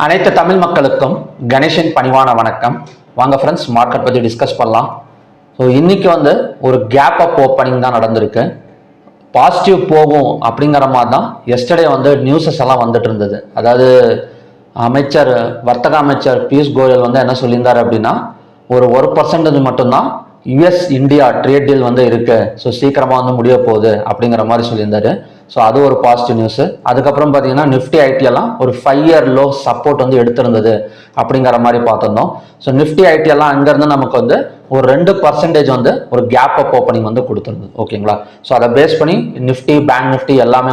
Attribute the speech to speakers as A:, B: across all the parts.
A: அனைத்து தமிழ் மக்களுக்கும் கணேஷின் பணிவான வணக்கம். வாங்க ஃப்ரெண்ட்ஸ், மார்க்கெட் பற்றி டிஸ்கஸ் பண்ணலாம். ஸோ இன்னைக்கு ஒரு கேப் அப் ஓப்பனிங் தான் நடந்திருக்கு. பாசிட்டிவ் போகும் அப்படிங்கிற மாதிரி தான் எஸ்டர்டே நியூஸஸ் எல்லாம் வந்துட்டு இருந்தது. அதாவது வர்த்தக அமைச்சர் பியூஷ் கோயல் என்ன சொல்லியிருந்தார் அப்படின்னா, ஒரு 1% மட்டும்தான் யுஎஸ் இந்தியா ட்ரேட் டீல் இருக்கு. ஸோ சீக்கிரமாக முடிய போகுது அப்படிங்கிற மாதிரி சொல்லியிருந்தாரு. ஸோ அது ஒரு பாசிட்டிவ் நியூஸ். அதுக்கப்புறம் பார்த்தீங்கன்னா நிஃப்டி ஐடி எல்லாம் ஒரு 5 இயர் லோ சப்போர்ட் எடுத்திருந்தது அப்படிங்கிற மாதிரி பார்த்துருந்தோம். ஸோ நிஃப்டி ஐடி எல்லாம் அங்கேருந்து நமக்கு ஒரு 2% ஒரு கேப் அப் ஓப்பனிங் கொடுத்துருந்தது. ஓகேங்களா? ஸோ அதை பேஸ் பண்ணி நிஃப்டி, பேங்க் நிஃப்டி எல்லாமே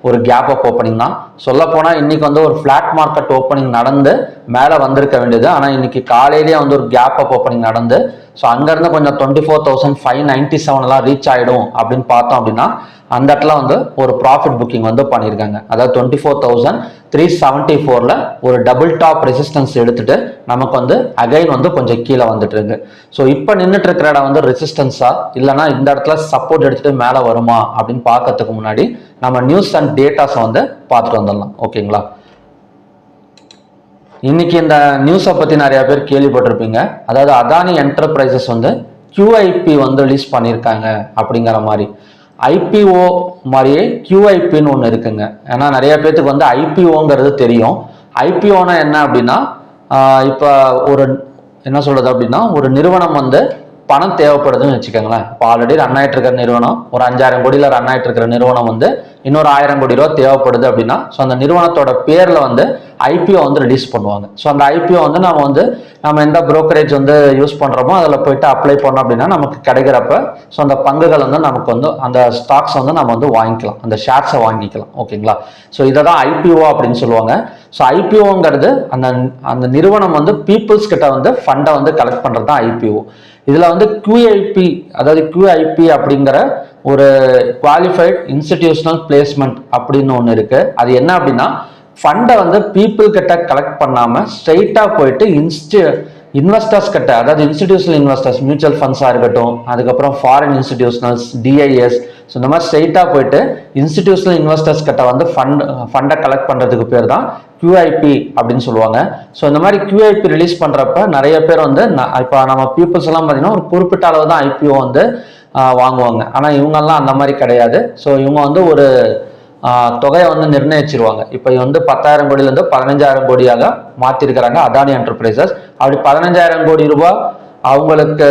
A: ஒரு கேப் அப் ஓப்பனிங் தான். சொல்ல போனால் இன்னைக்கு ஒரு ஃபிளாட் மார்க்கெட் ஓப்பனிங் நடந்து மேலே வந்திருக்க வேண்டியது. ஆனால் இன்னைக்கு காலையிலேயே ஒரு கேப் அப் ஓப்பனிங் நடந்து ஸோ அங்கேருந்து கொஞ்சம் 24,597 எல்லாம் ரீச் ஆகிடும் அப்படின்னு பார்த்தோம் அப்படின்னா அந்த இடத்துல ஒரு ப்ராஃபிட் புக்கிங் பண்ணியிருக்காங்க. அதாவது 24,374 ஒரு டபுள் டாப் ரெசிஸ்டன்ஸ் எடுத்துட்டு நமக்கு அகைன் கொஞ்சம் கீழே வந்துட்டு இருக்கு. ஸோ இப்போ நின்றுட்டு இருக்கிற இடம் ரெசிஸ்டன்ஸா இல்லைன்னா இந்த இடத்துல சப்போர்ட் எடுத்துட்டு மேலே வருமா அப்படின்னு பார்க்கறதுக்கு முன்னாடி நம்ம நியூஸ் அண்ட் டேட்டாஸை பார்த்துட்டு வந்துடலாம். ஓகேங்களா? இன்னைக்கு இந்த நியூஸை பற்றி நிறைய பேர் கேள்விப்பட்டிருப்பீங்க. அதாவது அதானி என்டர்பிரைசஸ் QIP ரிலீஸ் பண்ணியிருக்காங்க அப்படிங்கிற மாதிரி. IPO மாதிரியே QIPன்னு ஒன்று இருக்குங்க. ஏன்னா நிறைய பேர்த்துக்கு IPOங்கிறது தெரியும். IPOனா என்ன அப்படின்னா, இப்போ என்ன சொல்றது அப்படின்னா, ஒரு நிறுவனம் பணம் தேவைப்படுதுன்னு வச்சுக்கோங்களேன். இப்போ ஆல்ரெடி ரன் ஆகிட்டு இருக்கிற நிறுவனம் ஒரு 5,000 கோடியில் ரன் ஆகிட்டு இருக்கிற நிறுவனம் இன்னொரு 1,000 கோடி ரூபா தேவைப்படுது அப்படின்னா, ஸோ அந்த நிறுவனத்தோட பேரில் IPO ரிலீஸ் பண்ணுவாங்க. ஸோ அந்த IPO நம்ம எந்த புரோக்கரேஜ் யூஸ் பண்ணுறோமோ அதில் போயிட்டு அப்ளை பண்ணோம் அப்படின்னா நமக்கு கிடைக்கிறப்ப ஸோ அந்த பங்குகள் நமக்கு அந்த ஸ்டாக்ஸ் நம்ம வாங்கிக்கலாம், அந்த ஷேர்ஸை வாங்கிக்கலாம். ஓகேங்களா? ஸோ இதை தான் IPO அப்படின்னு சொல்லுவாங்க. ஸோ IPOங்கிறது அந்த நிறுவனம் பீப்புள்ஸ் கிட்ட ஃபண்டை கலெக்ட் பண்ணுறது தான் IPO. இதுல QIP, அதாவது QIP அப்படிங்கிற ஒரு குவாலிஃபைட் இன்ஸ்டிடியூஷனல் பிளேஸ்மெண்ட் அப்படின்னு ஒன்று இருக்கு. அது என்ன அப்படின்னா, ஃபண்டை பீப்புள் கிட்ட கலெக்ட் பண்ணாம ஸ்ட்ரெயிட்டா போயிட்டு இன்வெஸ்டர்ஸ் கிட்ட, அதாவது இன்ஸ்டிடியூஷனல் இன்வெஸ்டர்ஸ், மியூச்சுவல் ஃபண்ட்ஸா இருக்கட்டும், அதுக்கப்புறம் ஃபாரின் இன்ஸ்டிடியூஷனல்ஸ், DIS, ஸோ இந்த மாதிரி ஸ்ட்ரெயிட்டா போயிட்டு இன்ஸ்டிடியூஷனல் இன்வெஸ்டர்ஸ் கிட்ட ஃபண்டை கலெக்ட் பண்றதுக்கு பேர் தான் QIP அப்படின்னு சொல்லுவாங்க. ஸோ இந்த மாதிரி QIP ரிலீஸ் பண்றப்ப நிறைய பேர் இப்போ நம்ம பீப்புள்ஸ் எல்லாம் பார்த்தீங்கன்னா ஒரு குறிப்பிட்ட அளவு தான் IPO வாங்குவாங்க. ஆனால் இவங்கெல்லாம் அந்த மாதிரி கிடையாது. ஸோ இவங்க ஒரு தொகையை நிர்ணயிச்சிருவாங்க. இப்போ 10,000 கோடியிலேருந்து 15,000 கோடியாக மாற்றிருக்கிறாங்க அதானி என்டர்பிரைசஸ். அப்படி 15,000 கோடி ரூபாய் அவங்களுக்கு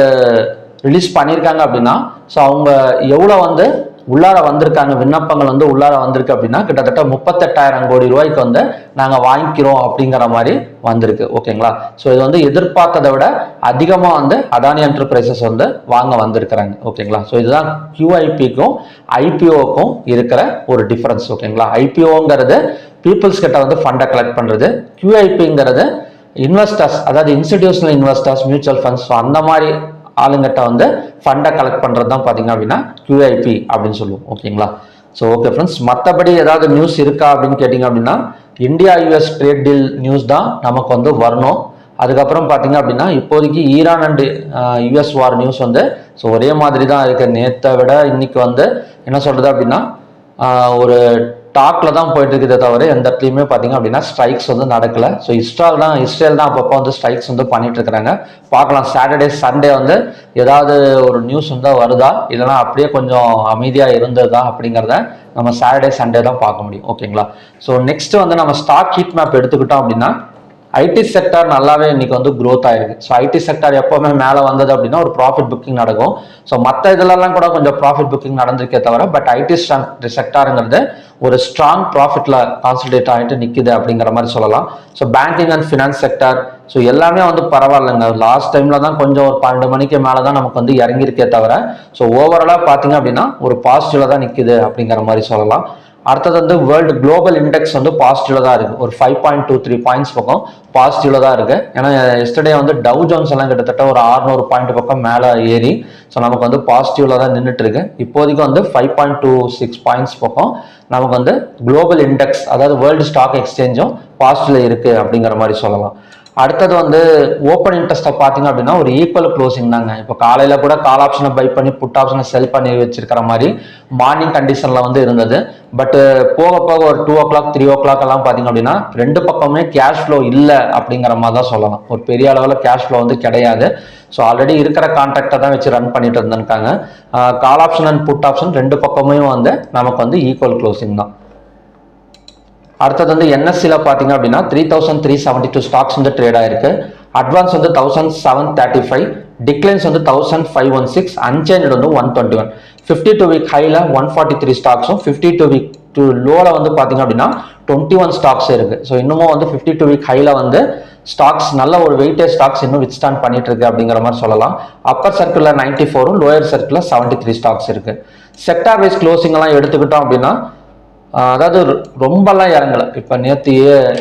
A: ரிலீஸ் பண்ணியிருக்காங்க அப்படின்னா, ஸோ அவங்க எவ்வளோ உள்ளார வந்திருக்காங்க, விண்ணப்பங்கள் உள்ளார வந்திருக்கு அப்படின்னா கிட்டத்தட்ட 38,000 கோடி ரூபாய்க்கு நாங்கள் வாங்கிக்கிறோம் அப்படிங்கிற மாதிரி வந்திருக்கு. ஓகேங்களா? ஸோ இது எதிர்பார்த்ததை விட அதிகமாக அதானி என்டர்பிரைசஸ் வாங்க வந்திருக்கிறாங்க. ஓகேங்களா? ஸோ இதுதான் QIPக்கும் IPOக்கும் இருக்கிற ஒரு டிஃபரன்ஸ். ஓகேங்களா? IPOங்கிறது பீப்புள்ஸ் கிட்ட ஃபண்டை கலெக்ட் பண்ணுறது. QIPங்கிறது இன்வெஸ்டர்ஸ், அதாவது இன்ஸ்டிடியூஷனல் இன்வெஸ்டர்ஸ், மியூச்சுவல் ஃபண்ட்ஸ், அந்த மாதிரி ஆளுங்கிட்ட ஃபண்டை கலெக்ட் பண்ணுறது தான் பார்த்தீங்க அப்படின்னா QIP அப்படின்னு சொல்லுவோம். ஓகேங்களா? ஸோ ஓகே ஃப்ரெண்ட்ஸ், மற்றபடி ஏதாவது நியூஸ் இருக்கா அப்படின்னு கேட்டிங்க அப்படின்னா, India US trade deal news தான் நமக்கு வரணும். அதுக்கப்புறம் பார்த்தீங்க அப்படின்னா இப்போதைக்கு Iran and US war news so ஒரே மாதிரி தான் இருக்கு. நேற்றை விட இன்னைக்கு என்ன சொல்றது அப்படின்னா ஒரு டாக்ல தான் போயிட்டு இருக்குதே தவிர எந்த இடத்துலையுமே பார்த்தீங்க அப்படின்னா ஸ்ட்ரைக்ஸ் நடக்கல. ஸோ இஸ்ரேல் தான் அப்பப்போ ஸ்ட்ரைக்ஸ் பண்ணிட்டு இருக்கிறாங்க. பார்க்கலாம் சாட்டர்டே சண்டே ஏதாவது ஒரு நியூஸ் வருதா, இல்லைன்னா அப்படியே கொஞ்சம் அமைதியாக இருந்ததா அப்படிங்கிறத நம்ம சாட்டர்டே சண்டே தான் பார்க்க முடியும். ஓகேங்களா? ஸோ நெக்ஸ்ட் நம்ம ஸ்டாக் ஹீட் மேப் எடுத்துக்கிட்டோம் அப்படின்னா ஐடி செக்டார் நல்லாவே இன்னைக்கு growth ஆயிருக்கு. ஸோ ஐடி செக்டார் எப்பவுமே மேலே வந்தது அப்படின்னா ஒரு ப்ராஃபிட் புக்கிங் நடக்கும். ஸோ மற்ற இதெல்லாம் கூட கொஞ்சம் ப்ராஃபிட் புக்கிங் நடந்திருக்கே தவிர பட் ஐடி செக்டாருங்கிறது ஒரு ஸ்ட்ராங் ப்ராஃபிட்ல கான்சன்ட்ரேட் ஆகிட்டு நிற்குது அப்படிங்கிற மாதிரி சொல்லலாம். So banking and finance sector so எல்லாமே பரவாயில்லைங்க. லாஸ்ட் டைம்ல தான் கொஞ்சம் ஒரு 12 மணிக்கு மேலே தான் நமக்கு இறங்கியிருக்கே தவிர ஸோ ஓவராலாக பார்த்தீங்க அப்படின்னா ஒரு பாசிட்டிவ்ல தான் நிற்குது அப்படிங்கிற மாதிரி சொல்லலாம். அடுத்தது வேர்ல்டு குளோபல் இண்டெக்ஸ் பாசிட்டிவ்ல தான் இருக்கு. ஒரு 5.23 பாயிண்ட்ஸ் பக்கம் பாசிட்டிவ்ல தான் இருக்கு. ஏன்னா எஸ்டர்டே டவ் ஜோன்ஸ் எல்லாம் கிட்டத்தட்ட ஒரு 600 பாயிண்ட் பக்கம் மேலே ஏறி ஸோ நமக்கு பாசிட்டிவ்ல தான் நின்றுட்டு இருக்கு. இப்போதைக்கு 5.26 பாயிண்ட்ஸ் பக்கம் நமக்கு குளோபல் இண்டெக்ஸ், அதாவது வேர்ல்டு ஸ்டாக் எக்ஸ்சேஞ்சும் பாசிட்டிவ்ல இருக்கு அப்படிங்கிற மாதிரி சொல்லலாம். அடுத்தது வந்து ஓப்பன் இன்ட்ரெஸ்ட்டை பார்த்தீங்க அப்படின்னா ஒரு ஈக்குவல் க்ளோசிங் தாங்க. இப்போ காலையில கூட கால் ஆப்ஷனை பை பண்ணி புட் ஆப்ஷனை செல் பண்ணி வச்சிருக்கிற மாதிரி மார்னிங் கண்டிஷன்ல வந்து இருந்தது. பட் போக போக ஒரு 2 o'clock 3 o'clock எல்லாம் பார்த்தீங்க அப்படின்னா ரெண்டு பக்கமே கேஷ் ஃப்ளோ இல்லை அப்படிங்கிற மாதிரி தான் சொல்லலாம். ஒரு பெரிய அளவில் கேஷ் ஃப்ளோ வந்து கிடையாது. ஸோ ஆல்ரெடி இருக்கிற கான்ட்ராக்டை தான் வச்சு ரன் பண்ணிட்டு இருந்திருக்காங்க. Call option and put option ரெண்டு பக்கமே வந்து நமக்கு வந்து ஈக்குவல் க்ளோசிங் தான். அடுத்தது வந்து என்எஸ்சியில் பார்த்தீங்க அப்படின்னா 3372 ஸ்டாக்ஸ் வந்து ட்ரேட் ஆயிருக்கு. அட்வான்ஸ் வந்து 1735, டிக்ளைன்ஸ் வந்து 1516, அன்சேஞ்ச் வந்து 121. 52 வீக் ஹைல 143 ஸ்டாக்ஸும் 52 வீக் லோல வந்து பார்த்தீங்க அப்படின்னா 21 ஸ்டாக்ஸ் இருக்கு. ஸோ இன்னமும் வந்து 52 வீக் ஹைல வந்து ஸ்டாக்ஸ் நல்ல ஒரு வெயிட்டேஜ் ஸ்டாக்ஸ் இன்னும் வித்ஸ்டாண்ட் பண்ணிட்டு இருக்கு அப்படிங்கிற மாதிரி சொல்லலாம். அப்பர் சர்க்கிளில் 94, லோயர் சர்க்கிளில் 73 ஸ்டாக்ஸ் இருக்கு. செக்டார் வைஸ் க்ளோசிங் எல்லாம் எடுத்துக்கிட்டோம் அப்படின்னா அதாவது ரொம்பலாம் இறங்கலை. இப்போ நேற்று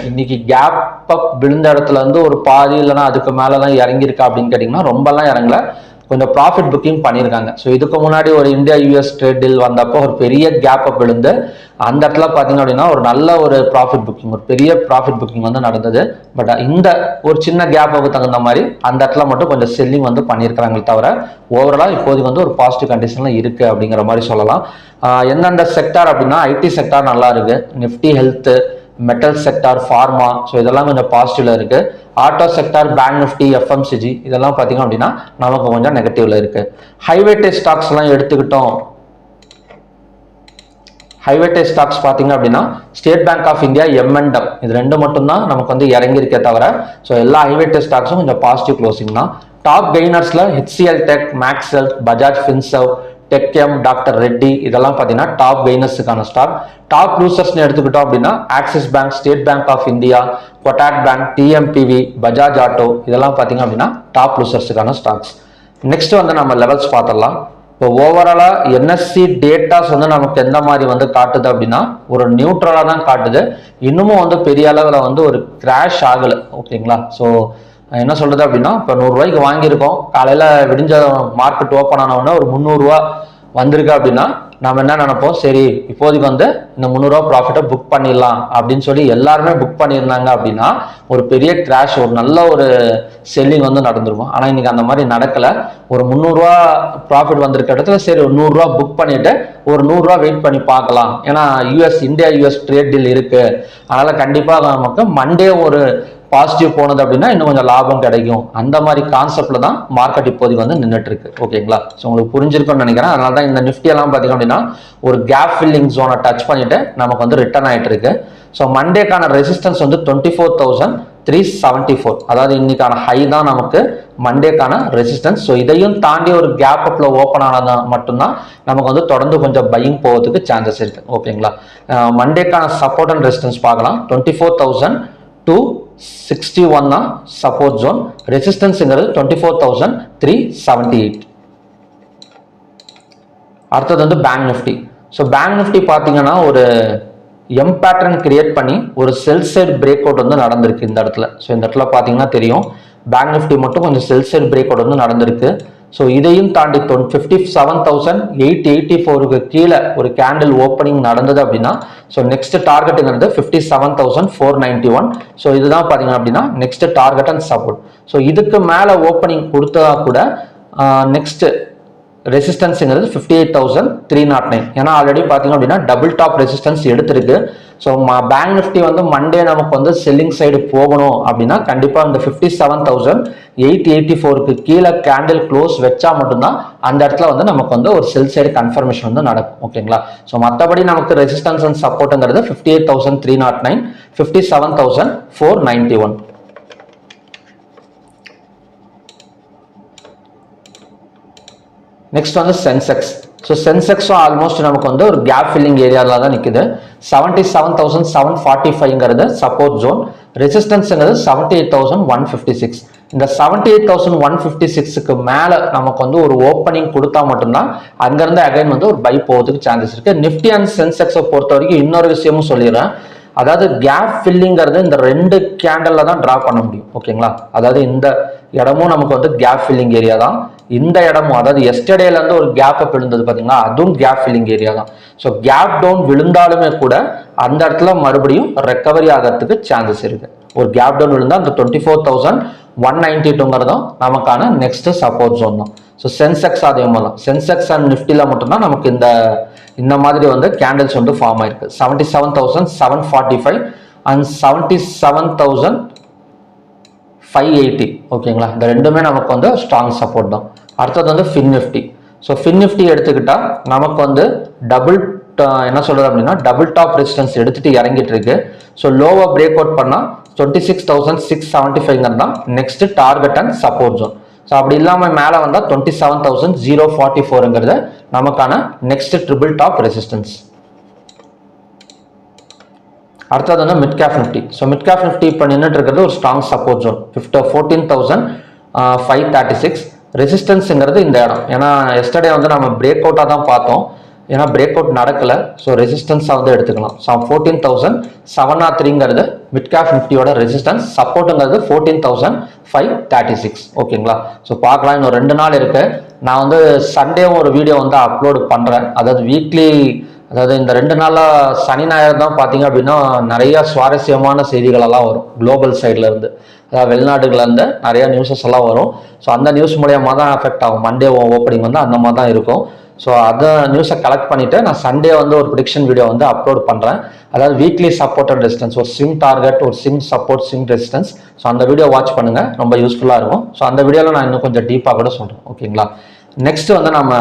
A: இன்னைக்கு கேப் அப் விழுந்த இடத்துல இருந்து ஒரு பாதி இல்லைன்னா அதுக்கு மேலெலாம் இறங்கியிருக்கா அப்படின்னு கேட்டிங்கன்னா ரொம்பலாம் இறங்கலை. கொஞ்சம் ப்ராஃபிட் புக்கிங் பண்ணியிருக்காங்க. ஸோ இதுக்கு முன்னாடி ஒரு இந்தியா யூஎஸ் ட்ரேட் டீல் வந்தப்போ ஒரு பெரிய கேப் அப் விழுந்து அந்த இடத்துல பார்த்தீங்க அப்படின்னா ஒரு நல்ல ஒரு ப்ராஃபிட் புக்கிங், ஒரு பெரிய ப்ராஃபிட் புக்கிங் வந்து நடந்தது. பட் இந்த ஒரு சின்ன கேப்புக்கு தகுந்த மாதிரி அந்த இடத்துல மட்டும் கொஞ்சம் செல்லிங் வந்து பண்ணியிருக்கிறாங்களே தவிர ஓவராலாக இப்போதைக்கு வந்து ஒரு பாசிட்டிவ் கண்டிஷனில் இருக்குது அப்படிங்கிற மாதிரி சொல்லலாம். எந்தெந்த செக்டார் அப்படின்னா ஐடி செக்டார் நல்லா இருக்கு, Nifty health, metal sector, pharma, so இதெல்லாம் கொஞ்சம் பாசிட்டிவ்ல இருக்கு. Auto sector, bank Nifty, FMCG இதெல்லாம் பார்த்தீங்க அப்படின்னா நமக்கு கொஞ்சம் நெகட்டிவ்ல இருக்கு. ஹைவேட்டேஜ் ஸ்டாக்ஸ் எல்லாம் எடுத்துக்கிட்டோம். ஹைவேட்டேஜ் ஸ்டாக்ஸ் பார்த்தீங்க அப்படின்னா state Bank of India, M&M இது ரெண்டு மட்டும்தான் நமக்கு வந்து இறங்கியிருக்கே தவிர ஸோ எல்லா ஹைவேட்டேஜ் ஸ்டாக்ஸும் கொஞ்சம் பாசிட்டிவ் க்ளோசிங் தான். டாப் கெய்னர்ஸ்ல HCL டெக், மேக்ஸெல், Bajaj Finserv, TechM, doctor Reddy இதெல்லாம் பார்த்தீங்கன்னா டாப் கெய்னர்ஸுக்கான ஸ்டாக். டாப் லூசர்ஸ்னு எடுத்துக்கிட்டோம் அப்படின்னா Axis bank, State Bank of India, Kotak bank, TMPV, Bajaj auto இதெல்லாம் பார்த்தீங்க அப்படின்னா டாப் லூசர்ஸுக்கான ஸ்டாக்ஸ். நெக்ஸ்ட் வந்து நம்ம லெவல்ஸ் பார்த்துடலாம். இப்போ ஓவராலாக என்எஸ்சி டேட்டாஸ் வந்து நமக்கு எந்த மாதிரி வந்து காட்டுது அப்படின்னா ஒரு நியூட்ரலாக தான் காட்டுது. இன்னமும் வந்து பெரிய அளவில் வந்து ஒரு கிராஷ் ஆகலை. ஓகேங்களா? ஸோ என்ன சொல்றது அப்படின்னா இப்போ 100 ரூபாய்க்கு வாங்கியிருக்கோம், காலையில் விடிஞ்ச மார்க்கெட் ஓப்பன் ஆனவுடனே ஒரு 300 ரூபா வந்திருக்கு அப்படின்னா நம்ம என்ன நினைப்போம், சரி இப்போதைக்கு வந்து இந்த 300 ரூபா ப்ராஃபிட்டை புக் பண்ணிடலாம் அப்படின்னு சொல்லி எல்லாருமே புக் பண்ணியிருந்தாங்க அப்படின்னா ஒரு பெரிய கிராஷ், ஒரு நல்ல ஒரு செல்லிங் வந்து நடந்துருக்கும். ஆனால் இன்னைக்கு அந்த மாதிரி நடக்கலை. ஒரு 300 ரூபா ப்ராஃபிட் வந்திருக்க இடத்துல சரி ஒரு 100 ரூபா புக் பண்ணிட்டு ஒரு 100 ரூபா வெயிட் பண்ணி பார்க்கலாம். ஏன்னா இந்தியா யூஎஸ் ட்ரேட் டீல் இருக்கு, அதனால கண்டிப்பாக நமக்கு மண்டே ஒரு பாசிட்டிவ் போனது அப்படின்னா இன்னும் கொஞ்சம் லாபம் கிடைக்கும். அந்த மாதிரி கான்செப்ட்ல தான் மார்க்கெட் இப்போதைக்கு வந்து நின்றுட்டு இருக்கு. ஓகேங்களா? ஸோ உங்களுக்கு புரிஞ்சிருக்கும்னு நினைக்கிறேன். அதனால தான் இந்த நிஃப்டி எல்லாம் பார்த்தீங்க அப்படின்னா ஒரு கேப் ஃபில்லிங் ஜோனை டச் பண்ணிட்டு நமக்கு வந்து ரிட்டர்ன் ஆயிட்டு இருக்கு. ஸோ மண்டேக்கான ரெசிஸ்டன்ஸ் வந்து 24,374, அதாவது இன்னைக்கான ஹை தான் நமக்கு மண்டேக்கான ரெசிஸ்டன்ஸ். ஸோ இதையும் தாண்டி ஒரு கேப் அப்ல ஓப்பன் ஆனதா மட்டும்தான் நமக்கு வந்து தொடர்ந்து கொஞ்சம் பையிங் போகிறதுக்கு சான்சஸ் இருக்கு. ஓகேங்களா? மண்டேக்கான சப்போர்ட் அண்ட் ரெசிஸ்டன்ஸ் பார்க்கலாம். 24,261 தான் சப்போர்ட் ஜோன், ரெசிஸ்டன்ஸ்ங்கிறது 24,378. அடுத்தது வந்து bank Nifty. So bank Nifty பார்த்தீங்கன்னா ஒரு எம் பேட்டர்ன் கிரியேட் பண்ணி ஒரு செல் சைடு பிரேக் அவுட் வந்து நடந்திருக்கு இந்த இடத்துல. ஸோ இந்த இடத்துல பார்த்தீங்கன்னா தெரியும் பேங்க் நிஃப்டி மட்டும் கொஞ்சம் செல் சைடு பிரேக் அவுட் வந்து நடந்திருக்கு. ஸோ இதையும் தாண்டி 57,884க்கு கீழே ஒரு கேண்டில் ஓப்பனிங் நடந்தது அப்படின்னா ஸோ நெக்ஸ்ட் டார்கெட்டுங்கிறது 57,491. ஸோ இதுதான் பார்த்தீங்க அப்படின்னா next target and support. So இதுக்கு மேலே ஓப்பனிங் கொடுத்தா கூட நெக்ஸ்ட் ரெசிஸ்டன்ஸ்ங்கிறது 58,309. ஏன்னா ஆல்ரெடி பார்த்தீங்க அப்படின்னா டபுள் டாப் ரெசிஸ்டன்ஸ் எடுத்திருக்கு. ஸோ பேங்க் நிஃப்டி வந்து மண்டே நமக்கு வந்து செல்லிங் சைடு போகணும் அப்படின்னா கண்டிப்பாக இந்த 57,884க்கு கீழே கேண்டில் க்ளோஸ் வச்சா மட்டும்தான் அந்த இடத்துல வந்து நமக்கு வந்து ஒரு செல் சைடு கன்ஃபர்மேஷன் வந்து நடக்கும். ஓகேங்களா? ஸோ மற்றபடி நமக்கு ரெசிஸ்டன்ஸ் அண்ட் சப்போர்ட்டுங்கிறது 58,309, 57,491. நெக்ஸ்ட் வந்து சென்செக்ஸ். ஸோ சென்செக்ஸும் ஆல்மோஸ்ட் நமக்கு வந்து ஒரு கேப் ஃபில்லிங் ஏரியாவில் தான் நிற்குது. 77,745ங்கிறது சப்போர்ட் ஜோன், ரெசிஸ்டன்ஸ்ங்கிறது 78,156. இந்த 78,156க்கு மேலே நமக்கு வந்து ஒரு ஓப்பனிங் கொடுத்தா மட்டும்தான் அங்கேருந்து அகைன் வந்து ஒரு பை போகிறதுக்கு சான்சஸ் இருக்கு. நிஃப்டி அண்ட் சென்செக்ஸை பொறுத்த வரைக்கும் இன்னொரு விஷயமும் சொல்லிடுறேன். அதாவது கேப் ஃபில்லிங்கிறது இந்த ரெண்டு கேண்டல்ல தான் டிரா பண்ண முடியும். ஓகேங்களா? அதாவது இந்த இடமும் நமக்கு வந்து கேப் ஃபில்லிங் ஏரியா தான். இந்த இடமும் அதாவது எஸ்டர்டேல இருந்து ஒரு கேப் அப் விழுந்தது பாத்தீங்களா, அதுவும் கேப் ஃபில்லிங் ஏரியா தான். ஸோ கேப் டவுன் விழுந்தாலுமே கூட அந்த இடத்துல மறுபடியும் ரெக்கவரி ஆகிறதுக்கு சான்சஸ் இருக்கு. ஒரு கேப் டவுன் விழுந்தால் அந்த 24,192 நமக்கான நெக்ஸ்ட் சப்போர்ட் ஜோன் தான். ஸோ சென்செக்ஸ் அதே மாதிரி தான். சென்செக்ஸ் அண்ட் நிஃப்டியில் மட்டும்தான் நமக்கு இந்த மாதிரி கேண்டில்ஸ் ஃபார்ம் ஆயிருக்கு. 77,745 அண்ட் 77,580. ஓகேங்களா, இந்த ரெண்டுமே நமக்கு ஸ்ட்ராங் சப்போர்ட் தான். அடுத்தது fin Nifty. So fin Nifty எடுத்துக்கிட்டா நமக்கு டபுள் என்ன சொல்றது அப்படின்னா டபுள் டாப் ரெசிஸ்டன்ஸ் எடுத்துட்டு இறங்கிட்டு இருக்கு. ஸோ லோவை பிரேக் அவுட் பண்ணா 26,675 தான் next target and support zone. So அப்படி இல்லாமல் மேலே வந்தால் 27,044 நமக்கான நெக்ஸ்ட் ட்ரிபிள் டாப் ரெசிஸ்டன்ஸ். அடுத்தது mid cap Nifty. So mid cap Nifty இப்போ நின்றுட்டு இருக்கிறது ஒரு ஸ்ட்ராங் சப்போர்ட் ஜோன் 14,536. ரெசிஸ்டன்ஸுங்கிறது இந்த இடம். ஏன்னா எஸ்டர்டே நம்ம பிரேக் அவுட்டாக தான் பார்த்தோம். ஏன்னா பிரேக் அவுட் நடக்கல. ஸோ ரெசிஸ்டன்ஸாக எடுத்துக்கலாம். ஸோ 14,703 மிட் கேப் நிஃப்டியோட ரெசிஸ்டன்ஸ். சப்போர்ட்டுங்கிறது 14,536. ஓகேங்களா, ஸோ பார்க்கலாம். இன்னும் 2 நாள் இருக்கு. நான் சண்டேவும் ஒரு வீடியோ அப்லோடு பண்ணுறேன். அதாவது வீக்லி, அதாவது இந்த 2 நாளாக சனி ஞாயிறு தான் பார்த்தீங்க அப்படின்னா நிறைய சுவாரஸ்யமான செய்திகள் எல்லாம் வரும் குளோபல் சைட்ல இருந்து. அதாவது வெளிநாடுகள்ல இருந்து நிறைய நியூஸஸ் எல்லாம் வரும். ஸோ அந்த நியூஸ் மூலியமாக தான் எஃபெக்ட் ஆகும். மண்டே ஓப்பனிங் அந்த மாதிரி தான் இருக்கும். ஸோ அதை நியூஸை கலெக்ட் பண்ணிட்டு நான் சண்டே ஒரு ப்ரிடிக்ஷன் வீடியோ அப்லோட் பண்ணுறேன். அதாவது வீக்லி சப்போர்ட் அண்ட் ரெசிஸ்டன்ஸ், ஒரு ஸ்விங் டார்கெட், ஒரு swing support, swing resistance. So அந்த வீடியோ வாட்ச் பண்ணுங்க, ரொம்ப யூஸ்ஃபுல்லாக இருக்கும். ஸோ அந்த வீடியோவில் நான் இன்னும் கொஞ்சம் டீப்பாக கூட சொல்கிறேன். ஓகேங்களா, நெக்ஸ்ட் நம்ம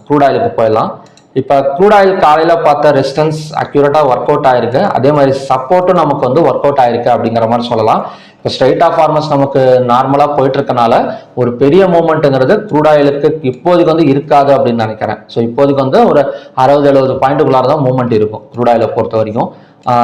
A: க்ரூட் ஆயிலுக்கு போயிடலாம். இப்போ க்ரூட் ஆயில் காலையில் பார்த்த ரெசிஸ்டன்ஸ் அக்யூரேட்டாக ஒர்க் அவுட் ஆயிருக்கு. அதே மாதிரி சப்போர்ட்டும் நமக்கு ஒர்க் அவுட் ஆயிருக்கு அப்படிங்கிற மாதிரி சொல்லலாம். இப்போ ஸ்ட்ரைட் ஆஃப் ஃபார்மர்ஸ் நமக்கு நார்மலாக போயிட்டு இருக்கனால ஒரு பெரிய மூவ்மெண்ட்டுங்கிறது க்ரூட் ஆயிலுக்கு இப்போதைக்கு இருக்காது அப்படின்னு நினைக்கிறேன். ஸோ இப்போதைக்கு ஒரு 60-70 பாயிண்ட்டுக்குள்ளார தான் மூவ்மெண்ட் இருக்கும் க்ரூட் ஆயிலை பொறுத்த வரைக்கும்.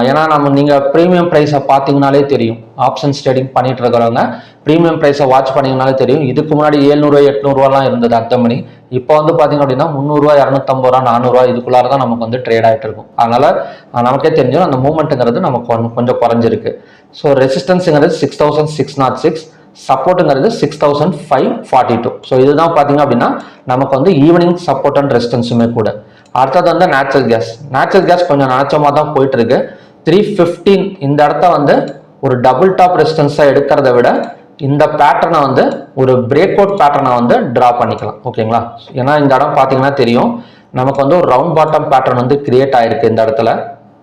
A: ஏன்னா நீங்கள் ப்ரீமியம் ப்ரைஸை பார்த்தீங்கனாலே தெரியும். ஆப்ஷன்ஸ் ட்ரேடிங் பண்ணிட்டு இருக்கிறவங்க ப்ரீமியம் ப்ரைஸை வாட்ச் பண்ணிங்கனாலே தெரியும். இதுக்கு முன்னாடி 700, 800 இருந்தது அந்த மணி. இப்போ பார்த்தீங்க அப்படின்னா 300, 250, 400 இதுக்குள்ளார தான் நமக்கு ட்ரேட் ஆகிட்டு இருக்கும். அதனால நமக்கே தெரிஞ்சிடும் அந்த மூவ்மெண்ட்டுங்கிறது நமக்கு கொஞ்சம் குறைஞ்சிருக்கு. ஸோ ரெசிஸ்டன்ஸுங்கிறது 6,606, சப்போர்ட்டுங்கிறது 6,542. ஸோ இதுதான் பார்த்தீங்க அப்படின்னா நமக்கு ஈவினிங் சப்போர்ட் அண்ட் ரெசிஸ்டன்ஸுமே கூட. அடுத்தது நேச்சுரல் கேஸ். நேச்சுரல் கேஸ் கொஞ்சம் நினைச்சமா தான் போயிட்டு இருக்கு. 315 இந்த இடத்த ஒரு டபுள் டாப் ரெசிஸ்டன்ஸா எடுக்கிறத விட இந்த பேட்டர்னை ஒரு பிரேக் அவுட் பேட்டர்னை டிரா பண்ணிக்கலாம். ஓகேங்களா, ஏன்னா இந்த இடம் பார்த்தீங்கன்னா தெரியும் நமக்கு ஒரு ரவுண்ட் பாட்டம் பேட்டர்ன் கிரியேட் ஆயிருக்கு இந்த இடத்துல.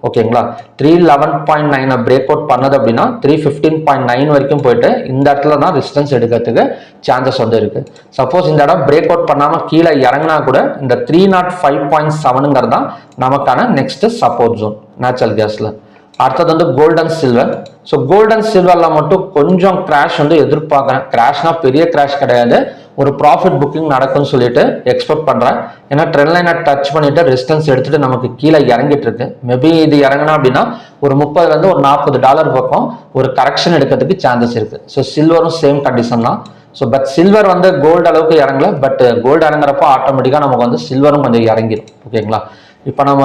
A: ஓகேங்களா, 311.9 பிரேக் அவுட் பண்ணது அப்படின்னா 315.9 வரைக்கும் போயிட்டு இந்த இடத்துல தான் ரெசிஸ்டன்ஸ் எடுக்கிறதுக்கு சான்சஸ் இருக்கு. சப்போஸ் இந்த இடம் பிரேக் அவுட் பண்ணாம கீழே இறங்கினா கூட இந்த 305.7 தான் நமக்கான நெக்ஸ்ட் சப்போர்ட் ஜோன் நேச்சுரல் கேஸ்ல. அடுத்தது gold and silver. So gold and சில்வர்ல மட்டும் கொஞ்சம் கிராஷ் எதிர்பார்க்குறேன். கிராஷ்னா பெரிய கிராஷ் கிடையாது, ஒரு ப்ராஃபிட் புக்கிங் நடக்கும்னு சொல்லிட்டு எக்ஸ்பெக்ட் பண்றேன். ஏன்னா ட்ரெண்ட் லைனை டச் பண்ணிட்டு ரெசிஸ்டன்ஸ் எடுத்துட்டு நமக்கு கீழே இறங்கிட்டு இருக்கு. மேபி இது இறங்கினா அப்படின்னா ஒரு $30 ஒரு $40 பக்கம் ஒரு கரெக்ஷன் எடுக்கிறதுக்கு சான்சஸ் இருக்கு. ஸோ சில்வரும் சேம் கண்டிஷன் தான். ஸோ பட் சில்வர் கோல்டு அளவுக்கு இறங்கல. பட் கோல்டு இறங்குறப்போ ஆட்டோமேட்டிக்காக நமக்கு சில்வரும் கொஞ்சம் இறங்கிடும். ஓகேங்களா, இப்போ நம்ம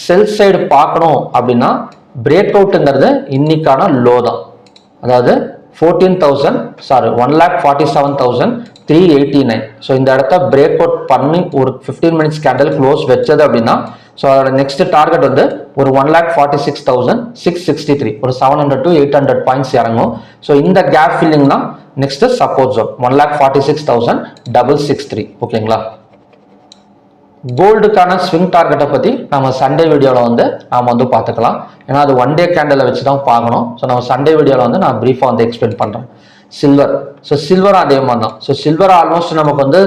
A: செல் சைடு பார்க்கணும் அப்படின்னா பிரேக் அவுட்டுங்கிறது இன்னைக்கான லோ தான். அதாவது 1,47,389. ஸோ இந்த இடத்த பிரேக் அவுட் பண்ணி ஒரு 15 மினிட்ஸ் கேண்டில் க்ளோஸ் வச்சது அப்படின்னா ஸோ அதோட நெக்ஸ்ட் டார்கெட் ஒரு 1,46,663, ஒரு 700 to 800 பாயிண்ட்ஸ் இறங்கும். ஸோ இந்த கேப் ஃபில்லிங் தான் நெக்ஸ்ட் சப்போர்ட் ஜோன் 1,46,663. ஓகேங்களா, கோல்டுக்கான ஸ்விங் டார்கெட்டை பற்றி நம்ம சண்டே வீடியோவில் நாம் பார்த்துக்கலாம். ஏன்னா அது 1 டே கேண்டில் வச்சு தான் பார்க்கணும். ஸோ நம்ம சண்டே வீடியோவில் நான் ப்ரீஃபாக எக்ஸ்பிளைன் பண்ணுறேன். சில்வர். ஸோ சில்வர் அதே மாதிரி தான். ஸோ சில்வர் ஆல்மோஸ்ட் நமக்கு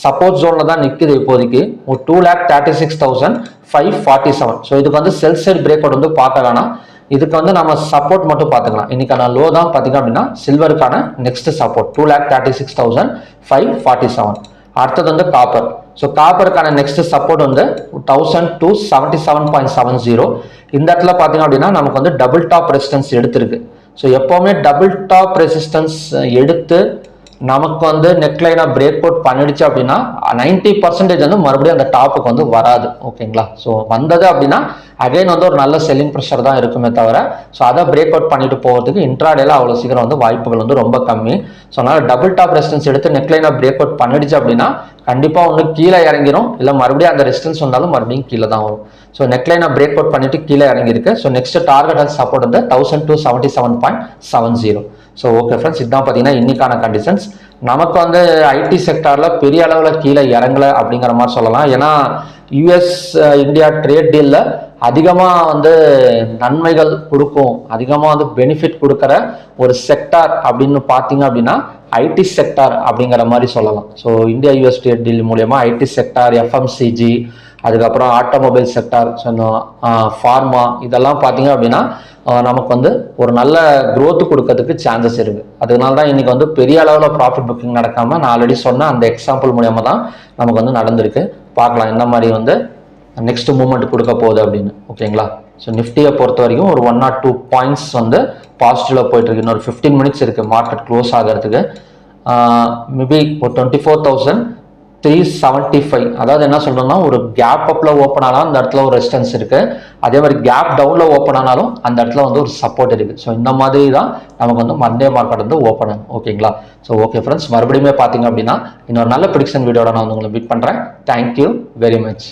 A: சப்போர்ட் ஜோனில் தான் நிற்குது இப்போதைக்கு. ஒரு 2,36,547. ஸோ இதுக்கு செல் சைடு பிரேக் அவுட் பார்க்க வேணாம். இதுக்கு நம்ம சப்போர்ட் மட்டும் பார்த்துக்கலாம். இன்னைக்கான லோ தான் பார்த்தீங்க அப்படின்னா சில்வருக்கான நெக்ஸ்ட் சப்போர்ட் 2,36,547. அடுத்தது காப்பர். ஸோ காப்பருக்கான நெக்ஸ்ட் சப்போர்ட் 1,277.70. இந்த இடத்துல பார்த்தீங்க அப்படின்னா நமக்கு டபுள் டாப் ரெசிஸ்டன்ஸ் எடுத்திருக்கு. ஸோ எப்போவுமே டபுள் டாப் ரெசிஸ்டன்ஸ் எடுத்து நமக்கு நெக்லைனா பிரேக் அவுட் பண்ணிடுச்சு அப்படின்னா 90% மறுபடியும் அந்த டாப்புக்கு வராது. ஓகேங்களா, ஸோ வந்தது அப்படின்னா அகைன் ஒரு நல்ல செல்லிங் ப்ரெஷர் தான் இருக்குமே தவிர ஸோ அதை பிரேக் அவுட் பண்ணிட்டு போகிறதுக்கு இன்ட்ராடேல அவ்வளோ சீக்கிரம் வாய்ப்புகள் ரொம்ப கம்மி. ஸோ அதனால டபுள் டாப் ரெசிஸ்டன்ஸ் எடுத்து நெக்லைனா பிரேக் அவுட் பண்ணிடுச்சு அப்படின்னா கண்டிப்பாக கீழே இறங்கிடும். இல்லை மறுபடியும் அந்த ரெசிஸ்டன்ஸ் வந்தாலும் மறுபடியும் கீழே தான் வரும். ஸோ நெக்லைனை பிரேக் அவுட் பண்ணிட்டு கீழே இறங்கியிருக்கு. So next target and support வந்து 1277.70. ஸோ ஓகே ஃப்ரெண்ட்ஸ், இதுதான் பார்த்தீங்கன்னா இன்னைக்கான கண்டிஷன்ஸ். நமக்கு வந்து ஐடி செக்டாரில் பெரிய அளவில் கீழே இறங்கலை அப்படிங்கிற மாதிரி சொல்லலாம். ஏன்னா யூஎஸ் இந்தியா ட்ரேட் டீலில் அதிகமாக வந்து நன்மைகள் கொடுக்கும், அதிகமாக வந்து பெனிஃபிட் கொடுக்குற ஒரு செக்டார் அப்படின்னு பார்த்தீங்க அப்படின்னா ஐடி செக்டார் அப்படிங்கிற மாதிரி சொல்லலாம். So India US trade deal மூலயமா ஐடி செக்டார், எஃப்எம்சிஜி, அதுக்கப்புறம் ஆட்டோமொபைல் செக்டார், ஃபார்மா, இதெல்லாம் பார்த்தீங்க அப்படின்னா நமக்கு வந்து ஒரு நல்ல க்ரோத் கொடுக்கறதுக்கு சான்சஸ் இருக்குது. அதனால தான் இன்னைக்கு வந்து பெரிய அளவில் ப்ராஃபிட் புக்கிங் நடக்காமல் நான் ஆல்ரெடி சொன்ன அந்த எக்ஸாம்பிள் மூலயமா தான் நமக்கு வந்து நடந்திருக்கு. பார்க்கலாம் என்ன மாதிரி வந்து நெக்ஸ்ட் மூவ்மெண்ட் கொடுக்க போகுது அப்படின்னு. ஓகேங்களா? ஸோ நிஃப்டியை பொறுத்த வரைக்கும் ஒரு 1 or 2 பாயிண்ட்ஸ் வந்து பாசிட்டிவ்ல போயிட்டு இருக்கு. இன்னொரு 15 மினிட்ஸ் இருக்கு மார்க்கெட் க்ளோஸ் ஆகிறதுக்கு. மேபி ஒரு 24,375. அதாவது என்ன சொல்றோம்னா, ஒரு கேப் அப்ல ஓப்பன் ஆனாலும் அந்த இடத்துல ஒரு ரெசிஸ்டன்ஸ் இருக்கு, அதே மாதிரி கேப் டவுன்ல ஓப்பன் ஆனாலும் அந்த இடத்துல வந்து ஒரு சப்போர்ட் இருக்கு. ஸோ இந்த மாதிரி தான் நமக்கு வந்து மண்டே மார்க்கெட் வந்து ஓப்பன் ஆகும். ஓகேங்களா? ஸோ ஓகே ஃப்ரெண்ட்ஸ், மறுபடியும் பார்த்தீங்க அப்படின்னா இன்னொரு நல்ல ப்ரிடிக்ஷன் வீடியோட நான் வந்து உங்களை மீட் பண்றேன். Thank you very much.